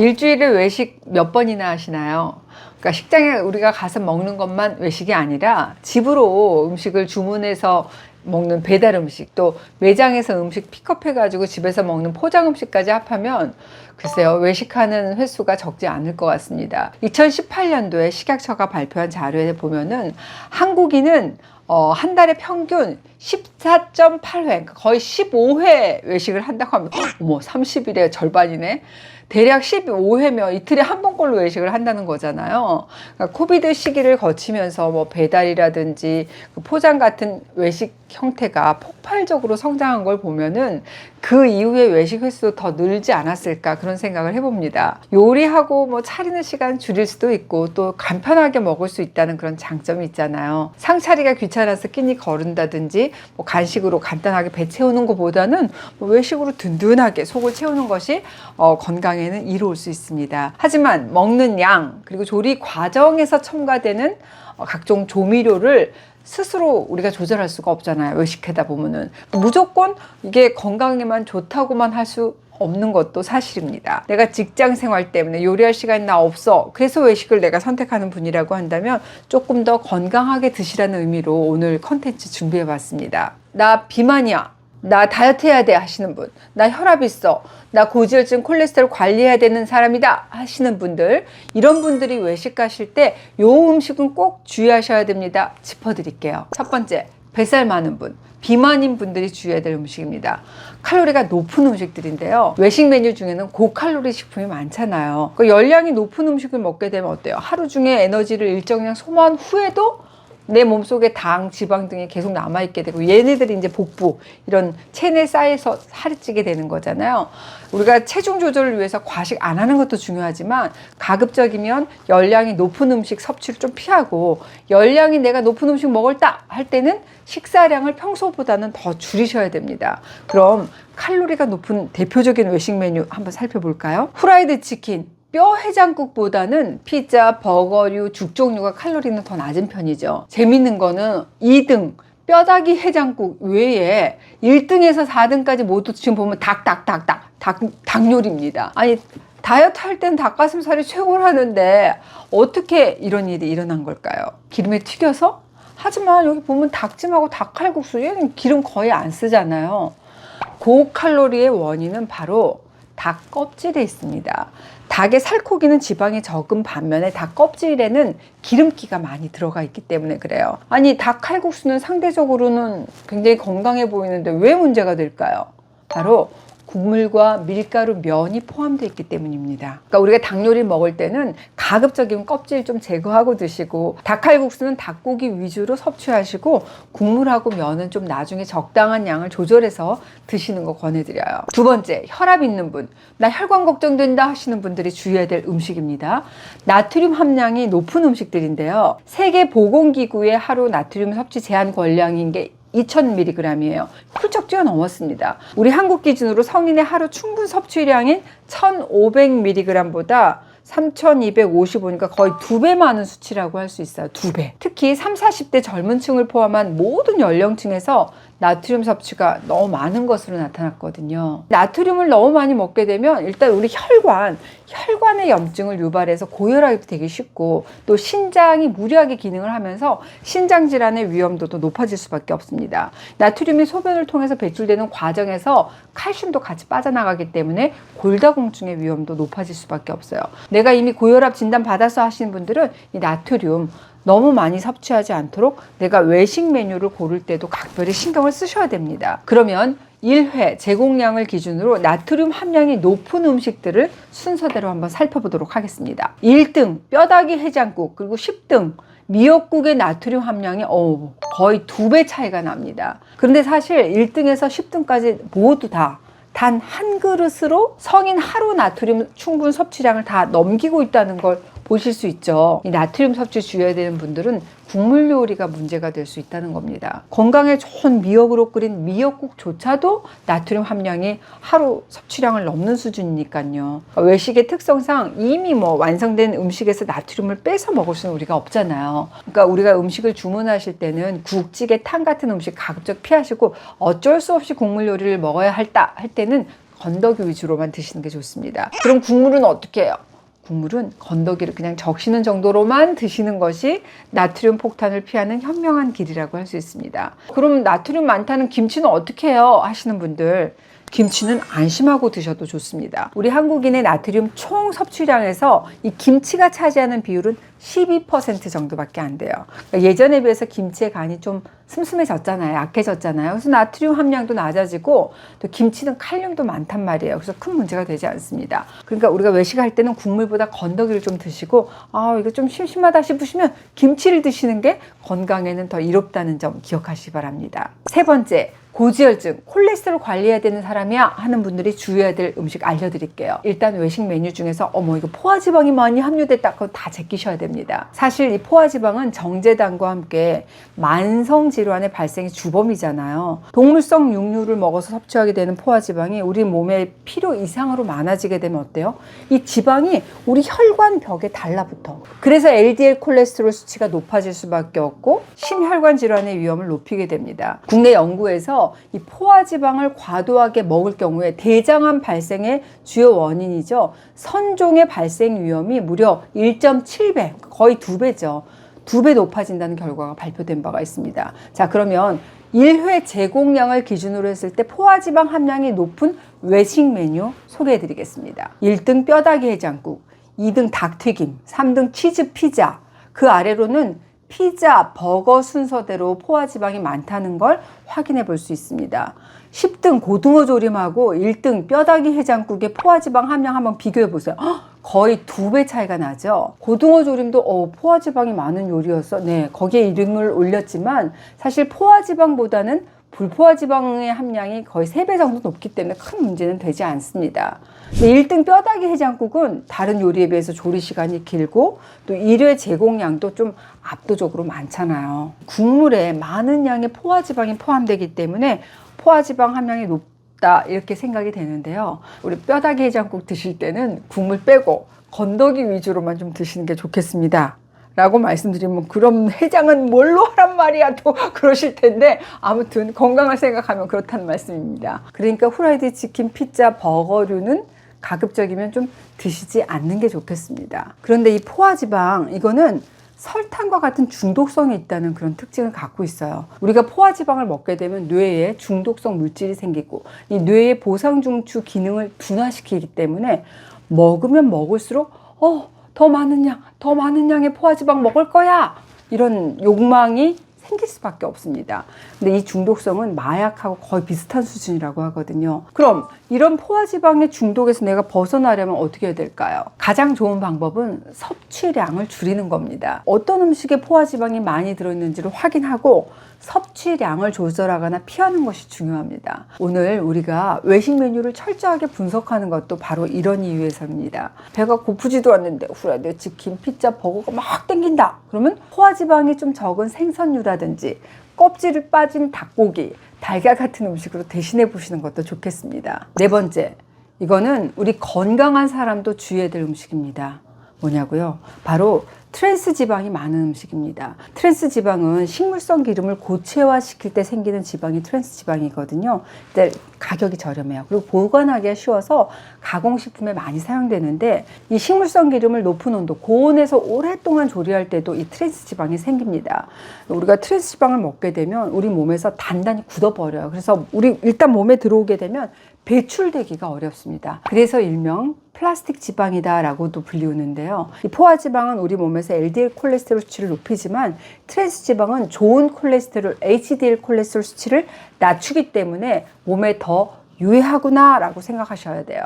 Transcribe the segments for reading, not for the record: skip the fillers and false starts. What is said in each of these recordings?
일주일에 외식 몇 번이나 하시나요? 그러니까 식당에 우리가 가서 먹는 것만 외식이 아니라 집으로 음식을 주문해서 먹는 배달 음식, 또 매장에서 음식 픽업해가지고 집에서 먹는 포장 음식까지 합하면 글쎄요, 외식하는 횟수가 적지 않을 것 같습니다. 2018년도에 식약처가 발표한 자료에 보면은 한국인은 한 달에 평균 14.8회, 거의 15회 외식을 한다고 하면, 어머, 30일에 절반이네. 대략 15회면 이틀에 한 번꼴로 외식을 한다는 거잖아요. 그러니까 코비드 시기를 거치면서 뭐 배달이라든지 포장 같은 외식 형태가 폭발적으로 성장한 걸 보면은 그 이후에 외식 횟수도 더 늘지 않았을까 그런 생각을 해봅니다. 요리하고 뭐 차리는 시간 줄일 수도 있고 또 간편하게 먹을 수 있다는 그런 장점이 있잖아요. 상차리가 귀찮아서 끼니 거른다든지 뭐 간식으로 간단하게 배 채우는 것보다는 뭐 외식으로 든든하게 속을 채우는 것이 건강에는 이로울 수 있습니다. 하지만 먹는 양 그리고 조리 과정에서 첨가되는 각종 조미료를 스스로 우리가 조절할 수가 없잖아요. 외식하다 보면은 무조건 이게 건강에만 좋다고만 할 수 없는 것도 사실입니다. 내가 직장 생활 때문에 요리할 시간이 나 없어. 그래서 외식을 내가 선택하는 분이라고 한다면 조금 더 건강하게 드시라는 의미로 오늘 컨텐츠 준비해 봤습니다. 나 비만이야. 나 다이어트 해야 돼 하시는 분, 나 혈압 있어, 나 고지혈증 콜레스테롤 관리해야 되는 사람이다 하시는 분들, 이런 분들이 외식 가실 때 요 음식은 꼭 주의하셔야 됩니다. 짚어드릴게요. 첫 번째, 뱃살 많은 분, 비만인 분들이 주의해야 될 음식입니다. 칼로리가 높은 음식들인데요. 외식 메뉴 중에는 고칼로리 식품이 많잖아요. 그 열량이 높은 음식을 먹게 되면 어때요? 하루 중에 에너지를 일정량 소모한 후에도 내 몸속에 당, 지방 등이 계속 남아있게 되고 얘네들이 이제 복부, 이런 체내에 쌓여서 살이 찌게 되는 거잖아요. 우리가 체중 조절을 위해서 과식 안 하는 것도 중요하지만 가급적이면 열량이 높은 음식 섭취를 좀 피하고 열량이 내가 높은 음식 먹을다 할 때는 식사량을 평소보다는 더 줄이셔야 됩니다. 그럼 칼로리가 높은 대표적인 외식 메뉴 한번 살펴볼까요? 후라이드 치킨. 뼈 해장국보다는 피자, 버거류, 죽 종류가 칼로리는 더 낮은 편이죠. 재밌는 거는 2등 뼈다귀 해장국 외에 1등에서 4등까지 모두 지금 보면 닭 요리입니다. 아니 다이어트 할 땐 닭가슴살이 최고라는데 어떻게 이런 일이 일어난 걸까요? 기름에 튀겨서? 하지만 여기 보면 닭찜하고 닭칼국수 얘는 기름 거의 안 쓰잖아요. 고칼로리의 원인은 바로 닭 껍질에 있습니다. 닭의 살코기는 지방이 적은 반면에 닭 껍질에는 기름기가 많이 들어가 있기 때문에 그래요. 아니 닭 칼국수는 상대적으로는 굉장히 건강해 보이는데 왜 문제가 될까요? 바로 국물과 밀가루, 면이 포함되어 있기 때문입니다. 그러니까 우리가 닭 요리를 먹을 때는 가급적이면 껍질 좀 제거하고 드시고 닭칼국수는 닭고기 위주로 섭취하시고 국물하고 면은 좀 나중에 적당한 양을 조절해서 드시는 거 권해드려요. 두 번째, 혈압 있는 분, 나 혈관 걱정된다 하시는 분들이 주의해야 될 음식입니다. 나트륨 함량이 높은 음식들인데요. 세계보건기구의 하루 나트륨 섭취 제한 권량인 게 2000mg이에요. 훌쩍 뛰어넘었습니다. 우리 한국 기준으로 성인의 하루 충분 섭취량인 1500mg보다 3255니까 거의 2배 많은 수치라고 할 수 있어요. 2배. 특히 30, 40대 젊은 층을 포함한 모든 연령층에서 나트륨 섭취가 너무 많은 것으로 나타났거든요. 나트륨을 너무 많이 먹게 되면 일단 우리 혈관의 염증을 유발해서 고혈압이 되기 쉽고 또 신장이 무리하게 기능을 하면서 신장 질환의 위험도도 높아질 수밖에 없습니다. 나트륨이 소변을 통해서 배출되는 과정에서 칼슘도 같이 빠져나가기 때문에 골다공증의 위험도 높아질 수밖에 없어요. 내가 이미 고혈압 진단 받아서 하시는 분들은 이 나트륨 너무 많이 섭취하지 않도록 내가 외식 메뉴를 고를 때도 각별히 신경을 쓰셔야 됩니다. 그러면 1회 제공량을 기준으로 나트륨 함량이 높은 음식들을 순서대로 한번 살펴보도록 하겠습니다. 1등 뼈다귀 해장국, 그리고 10등 미역국의 나트륨 함량이 거의 2배 차이가 납니다. 그런데 사실 1등에서 10등까지 모두 다 단 한 그릇으로 성인 하루 나트륨 충분 섭취량을 다 넘기고 있다는 걸 보실 수 있죠. 이 나트륨 섭취 주의해야 되는 분들은 국물 요리가 문제가 될 수 있다는 겁니다. 건강에 좋은 미역으로 끓인 미역국조차도 나트륨 함량이 하루 섭취량을 넘는 수준이니까요. 외식의 특성상 이미 완성된 음식에서 나트륨을 빼서 먹을 수는 우리가 없잖아요. 그러니까 우리가 음식을 주문하실 때는 국, 찌개, 탕 같은 음식 가급적 피하시고 어쩔 수 없이 국물 요리를 먹어야 할 때는 건더기 위주로만 드시는 게 좋습니다. 그럼 국물은 어떻게 해요? 국물은 건더기를 그냥 적시는 정도로만 드시는 것이 나트륨 폭탄을 피하는 현명한 길이라고 할 수 있습니다. 그럼 나트륨 많다는 김치는 어떻게 해요? 하시는 분들, 김치는 안심하고 드셔도 좋습니다. 우리 한국인의 나트륨 총 섭취량에서 이 김치가 차지하는 비율은 12% 정도밖에 안 돼요. 그러니까 예전에 비해서 김치의 간이 좀 슴슴해졌잖아요. 약해졌잖아요. 그래서 나트륨 함량도 낮아지고 또 김치는 칼륨도 많단 말이에요. 그래서 큰 문제가 되지 않습니다. 그러니까 우리가 외식할 때는 국물보다 건더기를 좀 드시고 이거 좀 심심하다 싶으시면 김치를 드시는 게 건강에는 더 이롭다는 점 기억하시기 바랍니다. 세 번째, 고지혈증, 콜레스테롤 관리해야 되는 사람이야 하는 분들이 주의해야 될 음식 알려드릴게요. 일단 외식 메뉴 중에서 이거 포화지방이 많이 함유됐다, 그거 다 제끼셔야 됩니다. 사실 이 포화지방은 정제당과 함께 만성질환의 발생의 주범이잖아요. 동물성 육류를 먹어서 섭취하게 되는 포화지방이 우리 몸에 필요 이상으로 많아지게 되면 어때요? 이 지방이 우리 혈관 벽에 달라붙어. 그래서 LDL 콜레스테롤 수치가 높아질 수밖에 없고 심혈관 질환의 위험을 높이게 됩니다. 국내 연구에서 이 포화지방을 과도하게 먹을 경우에 대장암 발생의 주요 원인이죠. 선종의 발생 위험이 무려 1.7배, 거의 2배죠. 2배 높아진다는 결과가 발표된 바가 있습니다. 자, 그러면 1회 제공량을 기준으로 했을 때 포화지방 함량이 높은 외식 메뉴 소개해 드리겠습니다. 1등 뼈다귀 해장국, 2등 닭튀김, 3등 치즈 피자, 그 아래로는 피자, 버거 순서대로 포화지방이 많다는 걸 확인해 볼 수 있습니다. 10등 고등어 조림하고 1등 뼈다귀 해장국의 포화지방 함량 한번 비교해 보세요. 거의 2배 차이가 나죠. 고등어 조림도 포화지방이 많은 요리였어. 네, 거기에 이름을 올렸지만 사실 포화지방보다는 불포화지방의 함량이 거의 3배 정도 높기 때문에 큰 문제는 되지 않습니다. 1등 뼈다귀 해장국은 다른 요리에 비해서 조리 시간이 길고 또 1회 제공량도 좀 압도적으로 많잖아요. 국물에 많은 양의 포화지방이 포함되기 때문에 포화지방 함량이 높다 이렇게 생각이 되는데요. 우리 뼈다귀 해장국 드실 때는 국물 빼고 건더기 위주로만 좀 드시는 게 좋겠습니다 라고 말씀드리면, 그럼 해장은 뭘로 하란 말이야 또 그러실 텐데, 아무튼 건강을 생각하면 그렇다는 말씀입니다. 그러니까 후라이드 치킨, 피자, 버거류는 가급적이면 좀 드시지 않는 게 좋겠습니다. 그런데 이 포화지방, 이거는 설탕과 같은 중독성이 있다는 그런 특징을 갖고 있어요. 우리가 포화지방을 먹게 되면 뇌에 중독성 물질이 생기고 이 뇌의 보상중추 기능을 둔화시키기 때문에 먹으면 먹을수록 더 많은 양의 포화지방 먹을 거야, 이런 욕망이 생길 수밖에 없습니다. 근데 이 중독성은 마약하고 거의 비슷한 수준이라고 하거든요. 그럼 이런 포화지방의 중독에서 내가 벗어나려면 어떻게 해야 될까요? 가장 좋은 방법은 섭취량을 줄이는 겁니다. 어떤 음식에 포화지방이 많이 들어있는지를 확인하고 섭취량을 조절하거나 피하는 것이 중요합니다. 오늘 우리가 외식 메뉴를 철저하게 분석하는 것도 바로 이런 이유에서입니다. 배가 고프지도 않는데 후라이드 치킨, 피자, 버거가 막 땡긴다. 그러면 포화지방이 좀 적은 생선류라든지 껍질을 빠진 닭고기, 달걀 같은 음식으로 대신해 보시는 것도 좋겠습니다. 네 번째, 이거는 우리 건강한 사람도 주의해야 될 음식입니다. 뭐냐고요? 바로 트랜스 지방이 많은 음식입니다. 트랜스 지방은 식물성 기름을 고체화시킬 때 생기는 지방이 트랜스 지방이거든요. 근데 가격이 저렴해요. 그리고 보관하기가 쉬워서 가공식품에 많이 사용되는데, 이 식물성 기름을 높은 온도, 고온에서 오랫동안 조리할 때도 이 트랜스 지방이 생깁니다. 우리가 트랜스 지방을 먹게 되면 우리 몸에서 단단히 굳어버려요. 그래서 우리 일단 몸에 들어오게 되면 배출되기가 어렵습니다. 그래서 일명 플라스틱 지방이다 라고도 불리우는데요. 이 포화지방은 우리 몸에서 LDL 콜레스테롤 수치를 높이지만 트랜스 지방은 좋은 콜레스테롤, HDL 콜레스테롤 수치를 낮추기 때문에 몸에 더 유해하구나 라고 생각하셔야 돼요.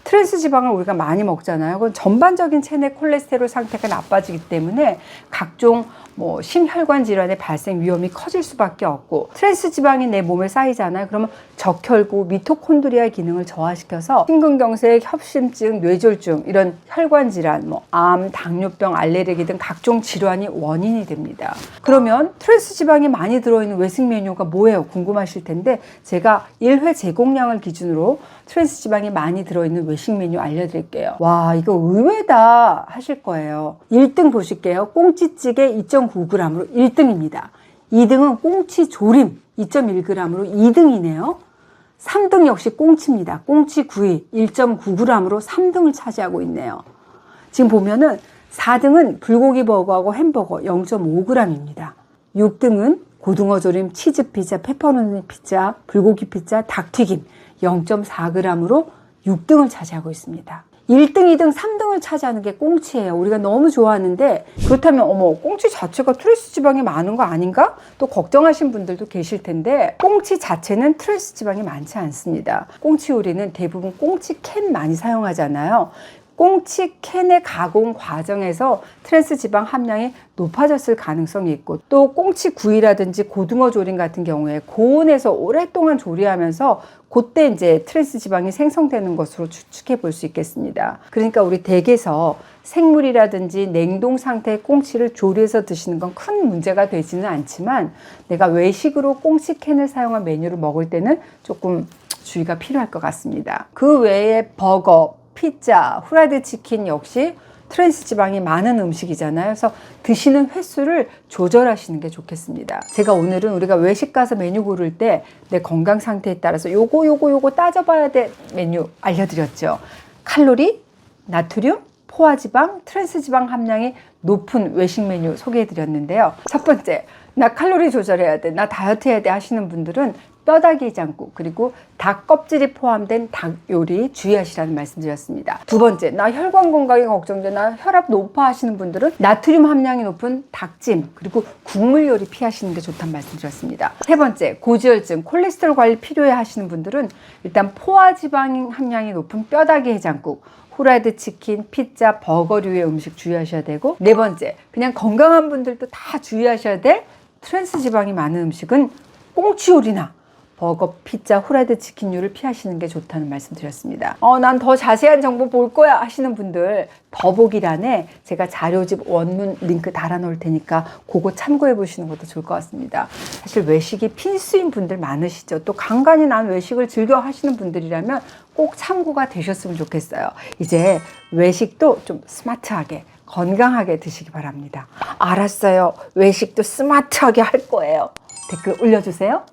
트랜스 지방을 우리가 많이 먹잖아요. 그건 전반적인 체내 콜레스테롤 상태가 나빠지기 때문에 각종 심혈관 질환의 발생 위험이 커질 수밖에 없고, 트랜스 지방이 내 몸에 쌓이잖아요. 그러면 적혈구, 미토콘드리아의 기능을 저하시켜서 심근경색, 협심증, 뇌졸중, 이런 혈관 질환, 암, 당뇨병, 알레르기 등 각종 질환이 원인이 됩니다. 그러면 트랜스 지방이 많이 들어있는 외식 메뉴가 뭐예요? 궁금하실 텐데, 제가 1회 제공량을 기준으로 트랜스 지방이 많이 들어있는 외식 메뉴 알려드릴게요. 와, 이거 의외다 하실 거예요. 1등 보실게요. 꽁치찌개 2.9g으로 1등입니다. 2등은 꽁치 조림 2.1g으로 2등이네요. 3등 역시 꽁치입니다. 꽁치 구이 1.9g으로 3등을 차지하고 있네요. 지금 보면은 4등은 불고기 버거하고 햄버거 0.5g입니다. 6등은 고등어 조림, 치즈 피자, 페퍼로니 피자, 불고기 피자, 닭튀김 0.4g으로 6등을 차지하고 있습니다. 1등, 2등, 3등을 차지하는 게 꽁치예요. 우리가 너무 좋아하는데 그렇다면 어머 꽁치 자체가 트랜스 지방이 많은 거 아닌가? 또 걱정하신 분들도 계실 텐데 꽁치 자체는 트랜스 지방이 많지 않습니다. 꽁치 요리는 대부분 꽁치 캔 많이 사용하잖아요. 꽁치 캔의 가공 과정에서 트랜스 지방 함량이 높아졌을 가능성이 있고 또 꽁치 구이라든지 고등어 조림 같은 경우에 고온에서 오랫동안 조리하면서 그때 이제 트랜스 지방이 생성되는 것으로 추측해 볼 수 있겠습니다. 그러니까 우리 댁에서 생물이라든지 냉동 상태의 꽁치를 조리해서 드시는 건 큰 문제가 되지는 않지만 내가 외식으로 꽁치 캔을 사용한 메뉴를 먹을 때는 조금 주의가 필요할 것 같습니다. 그 외에 버거, 피자, 후라이드 치킨 역시 트랜스 지방이 많은 음식이잖아요. 그래서 드시는 횟수를 조절하시는 게 좋겠습니다. 제가 오늘은 우리가 외식 가서 메뉴 고를 때 내 건강 상태에 따라서 요거 따져봐야 될 메뉴 알려드렸죠. 칼로리, 나트륨, 포화지방, 트랜스 지방 함량이 높은 외식 메뉴 소개해드렸는데요. 첫 번째, 나 칼로리 조절해야 돼, 나 다이어트 해야 돼 하시는 분들은 뼈다귀 해장국 그리고 닭 껍질이 포함된 닭 요리 주의하시라는 말씀드렸습니다. 두 번째, 나 혈관 건강이 걱정돼, 나 혈압 높아 하시는 분들은 나트륨 함량이 높은 닭찜 그리고 국물 요리 피하시는 게 좋다는 말씀드렸습니다. 세 번째, 고지혈증, 콜레스테롤 관리 필요해 하시는 분들은 일단 포화지방 함량이 높은 뼈다귀 해장국, 후라이드 치킨, 피자, 버거류의 음식 주의하셔야 되고 네 번째, 그냥 건강한 분들도 다 주의하셔야 될 트랜스 지방이 많은 음식은 꽁치 요리나 버거, 피자, 후라이드 치킨류를 피하시는 게 좋다는 말씀 드렸습니다. 난 더 자세한 정보 볼 거야 하시는 분들 더보기란에 제가 자료집 원문 링크 달아놓을 테니까 그거 참고해 보시는 것도 좋을 것 같습니다. 사실 외식이 필수인 분들 많으시죠. 또 간간히 난 외식을 즐겨 하시는 분들이라면 꼭 참고가 되셨으면 좋겠어요. 이제 외식도 좀 스마트하게 건강하게 드시기 바랍니다. 알았어요. 외식도 스마트하게 할 거예요. 댓글 올려주세요.